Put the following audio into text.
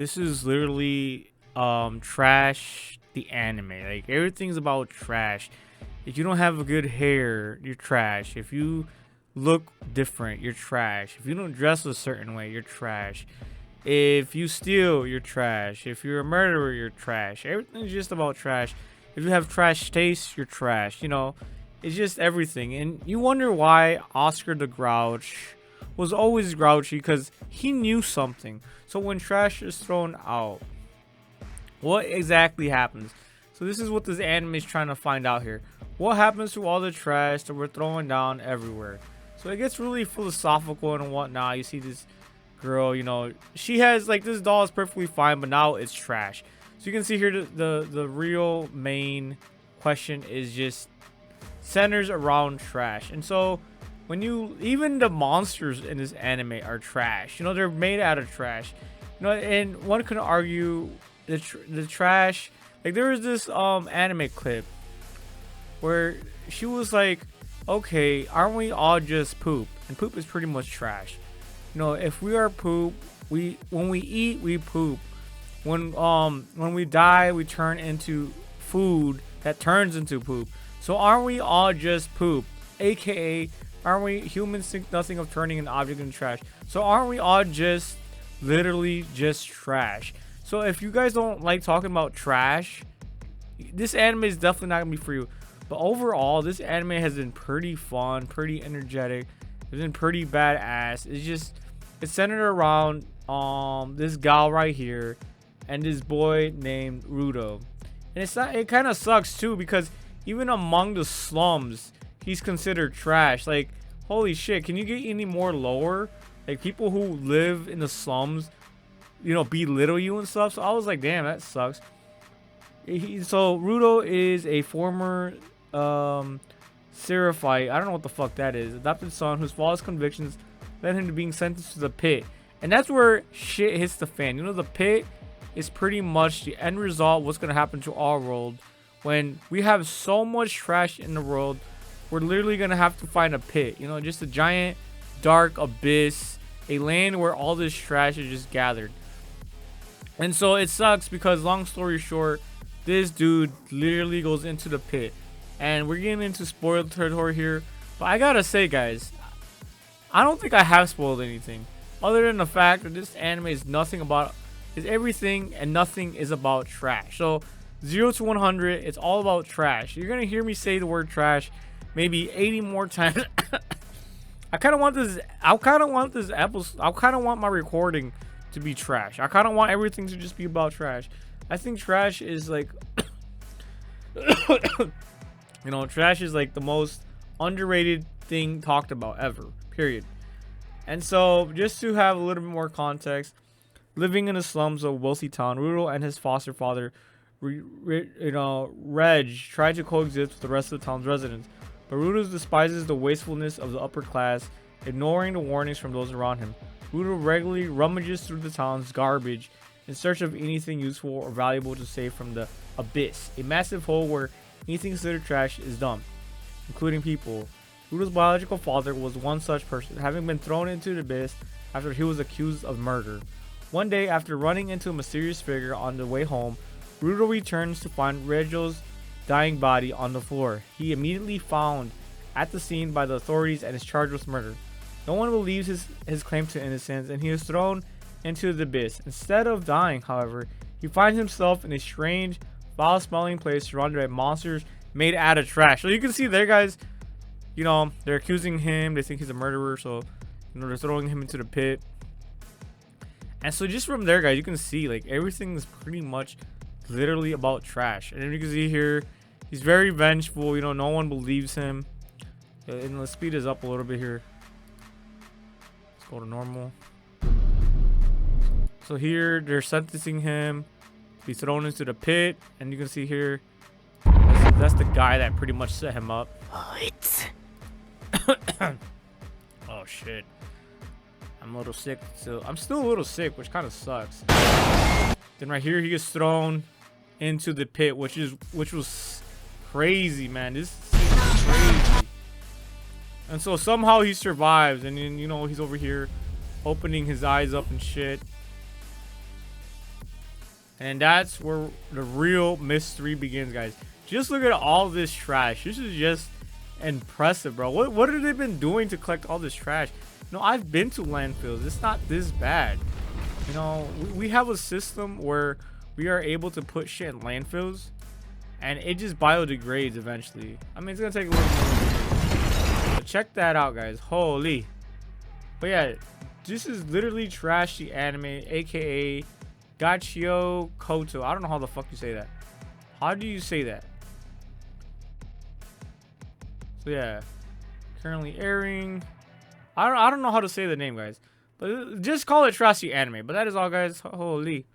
This is literally trash the anime. Like everything's about trash. If you don't have a good hair, you're trash. If you look different, you're trash. If you don't dress a certain way, you're trash. If you steal, you're trash. If you're a murderer, you're trash. Everything's just about trash. If you have trash taste, you're trash. It's just everything. And you wonder why Oscar the Grouch was always grouchy, because he knew something. So when trash is thrown out, what exactly happens? So this is what this anime is trying to find out here. What happens to all the trash that we're throwing down everywhere? So it gets really philosophical and whatnot. You see this girl, she has like, this doll is perfectly fine, but now it's trash. So you can see here the real main question is just centers around trash. And so even the monsters in this anime are trash. They're made out of trash. And one could argue the trash. Like there was this anime clip where she was like, okay, aren't we all just poop? And poop is pretty much trash. If we are poop, when we eat, we poop. When we die, we turn into food that turns into poop. So aren't we all just poop? AKA, aren't we humans think nothing of turning an object into trash? So aren't we all just literally just trash? So if you guys don't like talking about trash, this anime is definitely not gonna be for you. But overall, this anime has been pretty fun, pretty energetic. It's been pretty badass. It's centered around this gal right here and this boy named Rudo. And it kind of sucks too, because even among the slums, he's considered trash. Like, holy shit, can you get any more lower? Like, people who live in the slums, belittle you and stuff. So I was like, damn, that sucks. So Rudo is a former Seraphite, I don't know what the fuck that is, adopted son whose flawless convictions led him to being sentenced to the pit. And that's where shit hits the fan. The pit is pretty much the end result. What's gonna happen to our world when we have so much trash in the world? We're literally gonna have to find a pit, just a giant dark abyss, a land where all this trash is just gathered. And so it sucks because, long story short, this dude literally goes into the pit. And we're getting into spoiled territory here, but I gotta say, guys, I don't think I have spoiled anything other than the fact that this anime is everything and nothing is about trash. So 0 to 100, it's all about trash. You're gonna hear me say the word trash maybe 80 more times. I kind of want this episode. I kind of want my recording to be trash. I kind of want everything to just be about trash. I think trash is like trash is like the most underrated thing talked about ever, period. And so, just to have a little bit more context, living in the slums of a wealthy town, Rudo and his foster father, Reg, tried to coexist with the rest of the town's residents. But Rudo despises the wastefulness of the upper class, ignoring the warnings from those around him. Rudo regularly rummages through the town's garbage in search of anything useful or valuable to save from the abyss, a massive hole where anything considered trash is dumped, including people. Rudo's biological father was one such person, having been thrown into the abyss after he was accused of murder. One day, after running into a mysterious figure on the way home, Rudo returns to find Reggio's dying body on the floor. He immediately found at the scene by the authorities and is charged with murder. No one believes his claim to innocence, and he is thrown into the abyss. Instead of dying, however, he finds himself in a strange, foul-smelling place surrounded by monsters made out of trash. So you can see there, guys, they're accusing him. They think he's a murderer, so they're throwing him into the pit. And so just from there, guys, you can see like everything is pretty much literally about trash. And then you can see here, he's very vengeful. No one believes him. And let's speed this up a little bit here. Let's go to normal. So here they're sentencing him. He's thrown into the pit, and you can see here that's the guy that pretty much set him up. Oh shit, I'm a little sick. So I'm still a little sick, which kind of sucks. Then right here he gets thrown into the pit, which was crazy, man. This is crazy. And so somehow he survives, and then he's over here opening his eyes up and shit. And that's where the real mystery begins, guys. Just look at all this trash. This is just impressive, bro. What have they been doing to collect all this trash? No, I've been to landfills. It's not this bad. You know, we have a system where we are able to put shit in landfills and it just biodegrades eventually. I mean, it's gonna take a little more. But check that out, guys. Holy. But yeah, this is literally Trash the Anime, aka Gachiakuta. I don't know how the fuck you say that. How do you say that? So yeah, currently airing. I don't know how to say the name, guys. But just call it Trash the Anime. But that is all, guys. Holy.